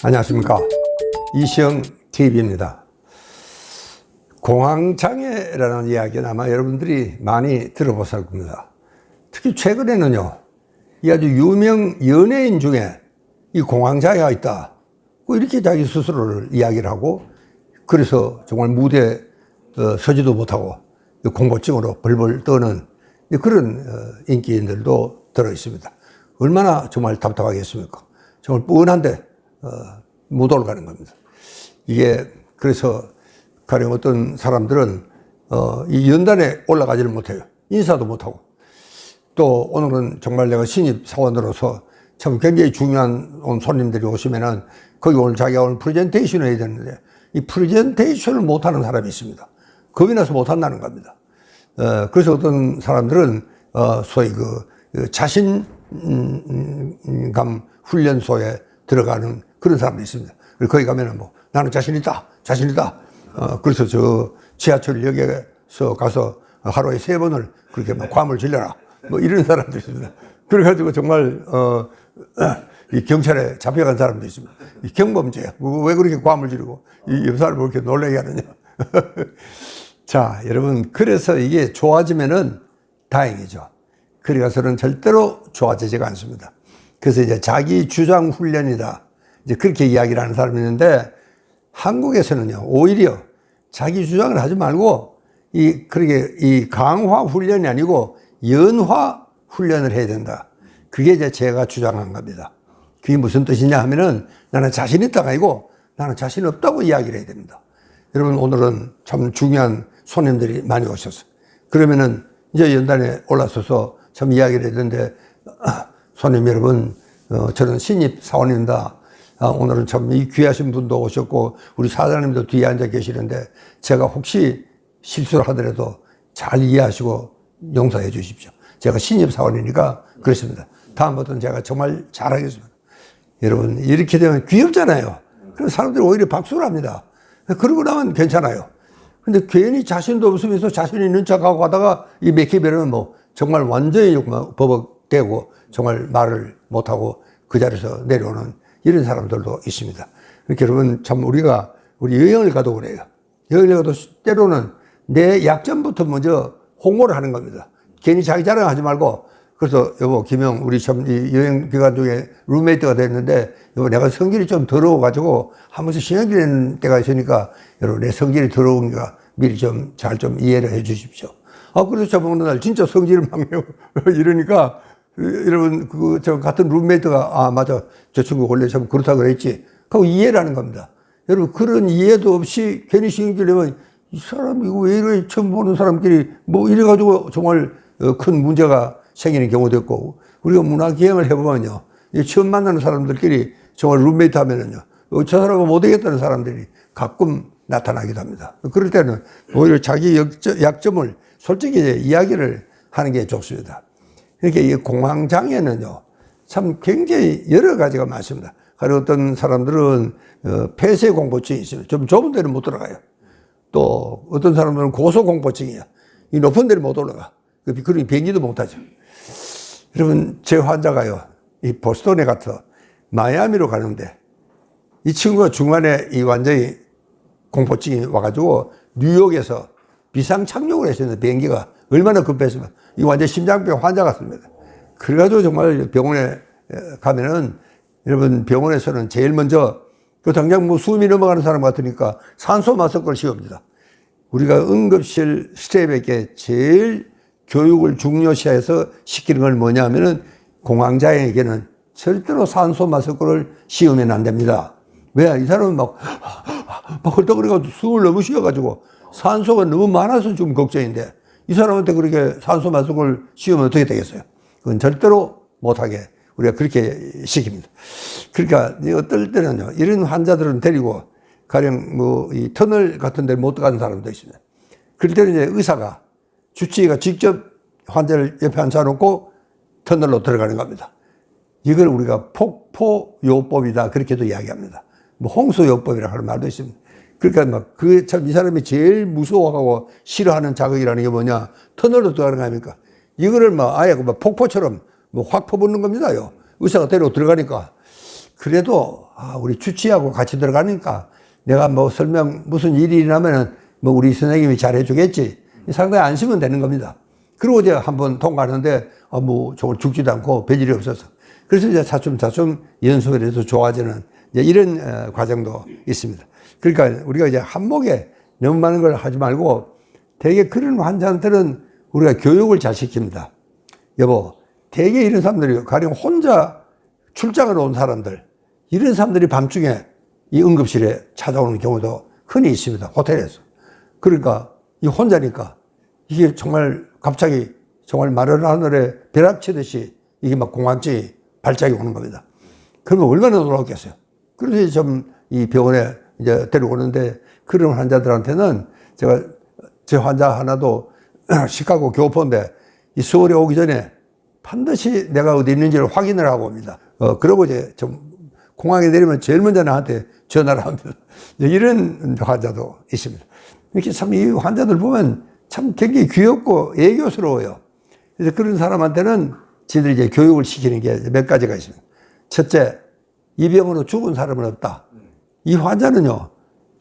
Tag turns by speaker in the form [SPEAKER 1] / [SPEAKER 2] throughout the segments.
[SPEAKER 1] 안녕하십니까. 이시영 TV입니다. 공황장애라는 이야기는 아마 여러분들이 많이 들어보실 겁니다. 특히 최근에는요, 이 아주 유명 연예인 중에 이 공황장애가 있다, 이렇게 자기 스스로를 이야기를 하고, 그래서 정말 무대에 서지도 못하고 공포증으로 벌벌 떠는 그런 인기인들도 들어 있습니다. 얼마나 정말 답답하겠습니까? 정말 뻔한데 못 올라가는 겁니다. 이게 그래서 가령 어떤 사람들은 이 연단에 올라가지를 못해요. 인사도 못하고. 또 오늘은 정말 내가 신입 사원으로서 참 굉장히 중요한 손님들이 오시면은 거기 오늘 자기가 오늘 프레젠테이션을 해야 되는데 이 프레젠테이션을 못하는 사람이 있습니다. 겁이 나서 못한다는 겁니다. 그래서 어떤 사람들은 소위 그 자신감 훈련소에 들어가는 그런 사람도 있습니다. 그리고 거기 가면은 뭐 나는 자신 있다. 그래서 저 지하철역에서 가서 하루에 3번을 그렇게 막 괌을 질러라. 뭐 이런 사람도 있습니다. 그래가지고 정말 이 경찰에 잡혀간 사람도 있습니다. 이 경범죄야. 왜 그렇게 괌을 지르고 이 옆 사람을 그렇게 놀라게 하느냐. 자, 여러분, 그래서 이게 좋아지면은 다행이죠. 그리 가서는 절대로 좋아지지가 않습니다. 그래서 이제 자기 주장 훈련이다, 이제 그렇게 이야기를 하는 사람이 있는데, 한국에서는요, 오히려 자기 주장을 하지 말고 그렇게 이 강화 훈련이 아니고 연화 훈련을 해야 된다. 그게 이제 제가 주장한 겁니다. 그게 무슨 뜻이냐 하면은 나는 자신 있다가 아니고 나는 자신 없다고 이야기를 해야 됩니다. 여러분, 오늘은 참 중요한 손님들이 많이 오셨어요. 그러면은 이제 연단에 올라서서 참 이야기를 했는데, 손님 여러분, 저는 신입 사원입니다. 오늘은 참 이 귀하신 분도 오셨고 우리 사장님도 뒤에 앉아 계시는데 제가 혹시 실수를 하더라도 잘 이해하시고 용서해 주십시오. 제가 신입 사원이니까 그렇습니다. 다음부터는 제가 정말 잘하겠습니다. 여러분, 이렇게 되면 귀엽잖아요. 그래서 사람들이 오히려 박수를 합니다. 그러고 나면 괜찮아요. 근데 괜히 자신도 없으면서 자신 있는 척하고 가다가 이 맥히베르는 뭐 정말 완전히 버벅대고 정말 말을 못하고 그 자리에서 내려오는 이런 사람들도 있습니다. 그러니까 여러분, 참 우리 여행을 가도 그래요. 여행을 가도 때로는 내 약점부터 먼저 홍보를 하는 겁니다. 괜히 자기 자랑하지 말고, 그래서 여보, 김영, 우리 참 이 여행 기간 중에 룸메이트가 됐는데, 여보, 내가 성질이 좀 더러워가지고 한 번씩 신경 쓰는 때가 있으니까, 여러분, 내 성질이 더러우니까 미리 잘 이해를 해 주십시오. 그래서 저번 어느 날 진짜 성질을 막 이러니까, 여러분, 저 같은 룸메이트가, 맞아. 저 친구 원래 참 그렇다고 그랬지. 하고 이해를 하는 겁니다. 여러분, 그런 이해도 없이 괜히 신경 쓰려면 이 사람, 이거 왜 이래, 처음 보는 사람끼리 뭐 이래가지고 정말 큰 문제가 생기는 경우도 있고, 우리가 문화기행을 해보면요, 처음 만나는 사람들끼리 정말 룸메이트 하면은요, 저 사람은 못되겠다는 사람들이 가끔 나타나기도 합니다. 그럴 때는 오히려 자기 약점을 솔직히 이야기를 하는 게 좋습니다. 그러니까 이 공황장애는요, 참 굉장히 여러 가지가 많습니다. 그리고 어떤 사람들은 폐쇄공포증이 있습니다. 좀 좁은 데는 못 들어가요. 또 어떤 사람들은 고소공포증이야. 이 높은 데는 못 올라가. 그러니 비행기도 못 타죠. 여러분, 제 환자가요, 이 보스턴에 가서 마이애미로 가는데 이 친구가 중간에 이 완전히 공포증이 와가지고 뉴욕에서 비상 착륙을 했었는데 비행기가 얼마나 급했으면 이 완전 심장병 환자 같습니다. 그래가지고 정말 병원에 가면은, 여러분, 병원에서는 제일 먼저 당장 뭐 숨이 넘어가는 사람 같으니까 산소 마스크를 씌웁니다. 우리가 응급실 스태프에게 제일 교육을 중요시해서 시키는 건 뭐냐 하면은 공황장애에게는 절대로 산소 마스크를 씌우면 안 됩니다. 왜? 이 사람은 막 헐떡거리고 숨을 너무 쉬어가지고 산소가 너무 많아서 좀 걱정인데, 이 사람한테 그렇게 산소 마스크를 씌우면 어떻게 되겠어요? 그건 절대로 못하게 우리가 그렇게 시킵니다. 그러니까 어떨 때는요, 이런 환자들은 데리고 가령 뭐 이 터널 같은 데 못 들어가는 사람도 있습니다. 그럴 때는 이제 의사가, 주치의가 직접 환자를 옆에 앉혀놓고 터널로 들어가는 겁니다. 이걸 우리가 폭포요법이다, 그렇게도 이야기합니다. 뭐 홍수요법이라고 하는 말도 있습니다. 그러니까 이 사람이 제일 무서워하고 싫어하는 자극이라는 게 뭐냐, 터널로 들어가는 거 아닙니까? 이거를 아예 폭포처럼 확 퍼붓는 겁니다요. 의사가 데리고 들어가니까. 그래도 우리 주치하고 같이 들어가니까 내가 뭐 설명 무슨 일이 일어나면은 뭐 우리 선생님이 잘해 주겠지. 상당히 안심은 되는 겁니다. 그리고 이제 한번 통과하는데 뭐 저걸 죽지도 않고 별일이 없어서. 그래서 이제 차츰차츰 연습을 해서 좋아지는 이제 이런 과정도 있습니다. 그러니까 우리가 이제 한목에 너무 많은 걸 하지 말고 되게 그런 환자한테는 우리가 교육을 잘 시킵니다. 여보, 되게 이런 사람들이 가령 혼자 출장을 온 사람들, 이런 사람들이 밤중에 이 응급실에 찾아오는 경우도 흔히 있습니다. 호텔에서. 그러니까 이 혼자니까 이게 정말 갑자기 정말 마른 하늘에 벼락치듯이 이게 막 공황증이 발작이 오는 겁니다. 그러면 얼마나 놀랍겠어요. 그래서 좀 이 병원에 이제 데려오는데 그런 환자들한테는 제가 제 환자 하나도 시카고 교포인데 이 서울에 오기 전에 반드시 내가 어디 있는지를 확인을 하고 옵니다. 그러고 이제 좀 공항에 내리면 제일 먼저 나한테 전화를 합니다. 이런 환자도 있습니다. 이렇게 참 이 환자들 보면 참 굉장히 귀엽고 애교스러워요. 그래서 그런 사람한테는 저희들이 이제 교육을 시키는 게 몇 가지가 있습니다. 첫째, 이 병으로 죽은 사람은 없다. 이 환자는요,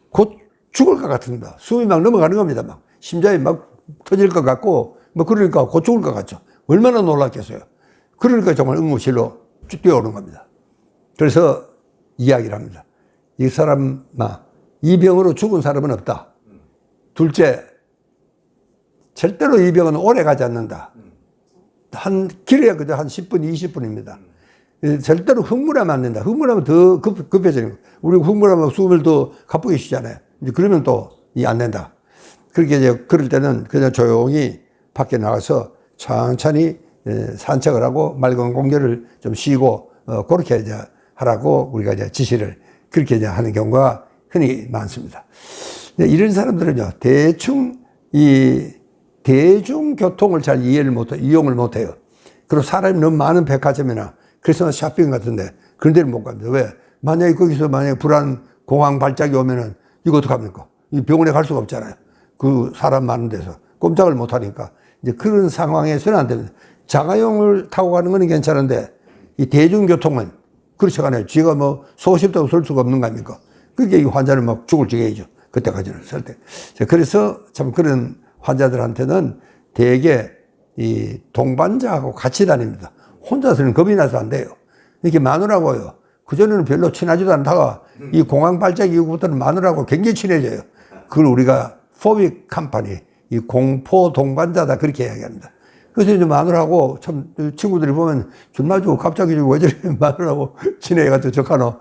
[SPEAKER 1] 곧 죽을 것 같습니다. 숨이 막 넘어가는 겁니다. 막 심장이 막 터질 것 같고, 뭐 그러니까 곧 죽을 것 같죠. 얼마나 놀랐겠어요. 그러니까 정말 응급실로 쭉 뛰어오는 겁니다. 그래서 이야기를 합니다. 이 사람, 이 병으로 죽은 사람은 없다. 둘째, 절대로 이 병은 오래 가지 않는다. 길어야 그저 한 10분, 20분입니다. 절대로 흥분하면 안 된다. 흥분하면 더 급해지는 거예요. 우리 흥분하면 숨을 더 가쁘게 쉬잖아요. 이제 그러면 또 안 된다. 그렇게 이제 그럴 때는 그냥 조용히 밖에 나가서 천천히 산책을 하고 맑은 공기를 좀 쉬고 그렇게 이제 하라고 우리가 이제 지시를 그렇게 이제 하는 경우가 흔히 많습니다. 이런 사람들은요, 대중교통을 잘 이용을 못 해요. 그리고 사람이 너무 많은 백화점이나 크리스마스 쇼핑 같은데 그런 데를 못 갑니다. 왜? 만약에 거기서 불안 공황 발작이 오면은 이거 어떡합니까? 이 병원에 갈 수가 없잖아요. 그 사람 많은 데서 꼼짝을 못 하니까 이제 그런 상황에서는 안 됩니다. 자가용을 타고 가는 건 괜찮은데 이 대중교통은 그렇지가 않아요. 쥐가 뭐 쏘고 싶다고 설 수가 없는 거 아닙니까? 그게 이 환자는 막 죽을 지경이죠. 그때까지는 설 때. 그래서 참 그런 환자들한테는 대개 이 동반자하고 같이 다닙니다. 혼자서는 겁이 나서 안 돼요. 이렇게 마누라고요. 그전에는 별로 친하지도 않다가 이 공황 발작 이후부터는 마누라하고 굉장히 친해져요. 그걸 우리가 포빅 컴퍼니, 이 공포 동반자다 그렇게 이야기합니다. 그래서 이제 마누라하고 참 친구들이 보면 준마주 갑자기 왜 저래 마누라하고 친해가지고 적하노.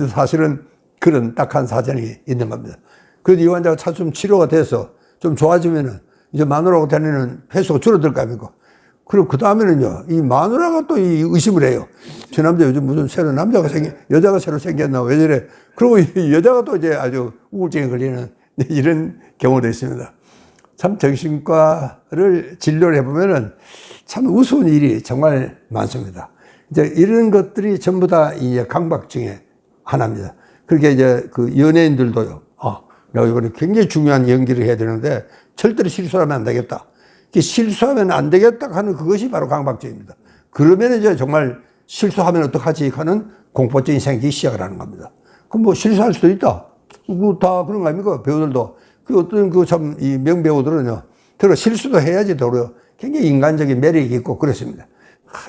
[SPEAKER 1] 사실은 그런 딱한 사정이 있는 겁니다. 그래서 이 환자가 차츰 치료가 돼서 좀 좋아지면은 이제 마누라하고 다니는 횟수가 줄어들 거 아닙니까? 그리고 그 다음에는요, 이 마누라가 또 이 의심을 해요. 저 남자 요즘 무슨 새로 여자가 새로 생겼나, 왜 저래? 그리고 이 여자가 또 이제 아주 우울증에 걸리는 이런 경우도 있습니다. 참 정신과를 진료를 해보면은 참 우스운 일이 정말 많습니다. 이제 이런 것들이 전부 다 이제 강박증의 하나입니다. 그렇게 이제 그 연예인들도요, 내가 이번에 굉장히 중요한 연기를 해야 되는데 절대로 실수하면 안 되겠다. 실수하면 안 되겠다 하는 그것이 바로 강박증입니다. 그러면 이제 정말 실수하면 어떡하지 하는 공포증이 생기기 시작을 하는 겁니다. 그럼 뭐 실수할 수도 있다. 뭐 다 그런 거 아닙니까? 배우들도. 그 어떤 그 참 이 명배우들은요, 들어 실수도 해야지 더러 굉장히 인간적인 매력이 있고 그렇습니다.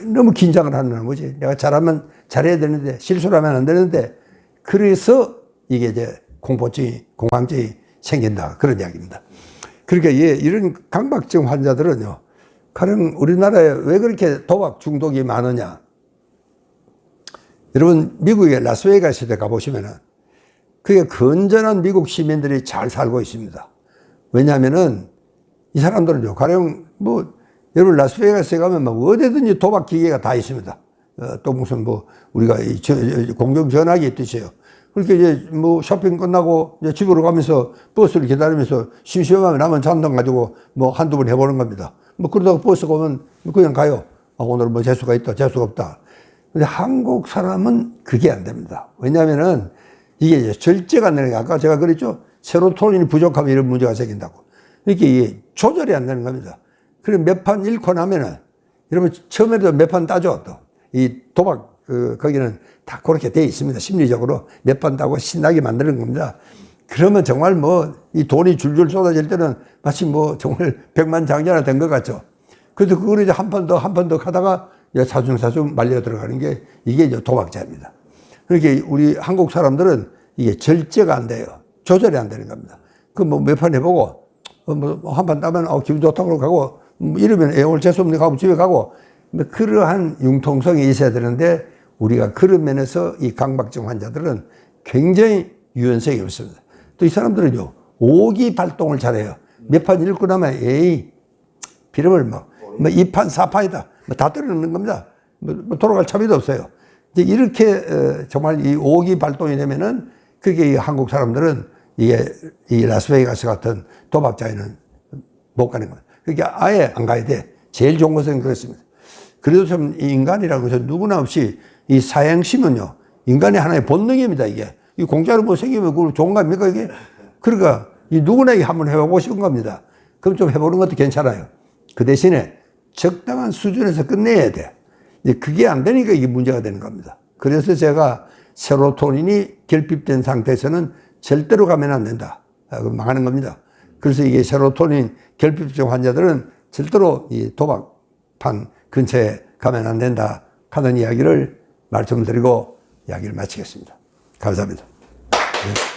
[SPEAKER 1] 너무 긴장을 하는 거지. 내가 잘하면 잘해야 되는데 실수를 하면 안 되는데 그래서 이게 이제 공포증이, 공황증이 생긴다. 그런 이야기입니다. 그러니까 이런 강박증 환자들은요, 가령 우리나라에 왜 그렇게 도박 중독이 많으냐. 여러분, 미국의 라스베가스에 가보시면은 그게 건전한 미국 시민들이 잘 살고 있습니다. 왜냐하면은 이 사람들은요, 가령 여러분 라스베가스에 가면 어디든지 도박 기계가 다 있습니다. 또 무슨 우리가 공중전화기 있듯이요. 그렇게 이제 쇼핑 끝나고 이제 집으로 가면서 버스를 기다리면서 심심하면 남은 잔돈 가지고 한두 번 해보는 겁니다. 그러다가 버스가 오면 그냥 가요. 오늘은 재수가 있다, 재수가 없다. 근데 한국 사람은 그게 안 됩니다. 왜냐면은 이게 이제 절제가 안 되는 게 아까 제가 그랬죠. 세로토닌이 부족하면 이런 문제가 생긴다고. 이게 조절이 안 되는 겁니다. 그래 몇 판 잃고 나면은 여러분 처음에도 몇 판 따죠. 또 이 도박 거기는 다 그렇게 돼 있습니다. 심리적으로 몇 번 따고 신나게 만드는 겁니다. 그러면 정말 뭐 이 돈이 줄줄 쏟아질 때는 마치 뭐 정말 백만장자나 된 것 같죠. 그래서 그걸 이제 한 번 더 하다가 사중사중 말려 들어가는 게 이게 이제 도박자입니다. 그러니까 우리 한국 사람들은 이게 절제가 안 돼요. 조절이 안 되는 겁니다. 그 뭐 몇 판 해보고 뭐 한 판 따면 기분 좋다고 가고 이러면 오늘 재수없네 가고 집에 가고 뭐 그러한 융통성이 있어야 되는데 우리가 그런 면에서 이 강박증 환자들은 굉장히 유연성이 없습니다. 또 이 사람들은요 오기 발동을 잘해요. 몇 판 읽고 나면 에이 비름을 뭐 2판 4판이다 뭐 다 때려넣는 겁니다. 뭐 돌아갈 차비도 없어요. 이제 이렇게 정말 이 오기 발동이 되면은 그게 한국 사람들은 이게 이 라스베이거스 같은 도박장에는 못 가는 거예요. 그러니까 아예 안 가야 돼. 제일 좋은 것은 그렇습니다. 그래도 좀 인간이라고 해서 누구나 없이 이 사행심은요 인간의 하나의 본능입니다. 이게 이 공짜로 뭐 생기면 그걸 좋은 겁니까 이게? 그러니까 이 누구나 이게 한번 해보고 싶은 겁니다. 그럼 좀 해보는 것도 괜찮아요. 그 대신에 적당한 수준에서 끝내야 돼. 이제 그게 안 되니까 이게 문제가 되는 겁니다. 그래서 제가 세로토닌이 결핍된 상태에서는 절대로 가면 안 된다. 망하는 겁니다. 그래서 이게 세로토닌 결핍증 환자들은 절대로 이 도박판 근처에 가면 안 된다 하는 이야기를 말씀드리고 이야기를 마치겠습니다. 감사합니다. 네.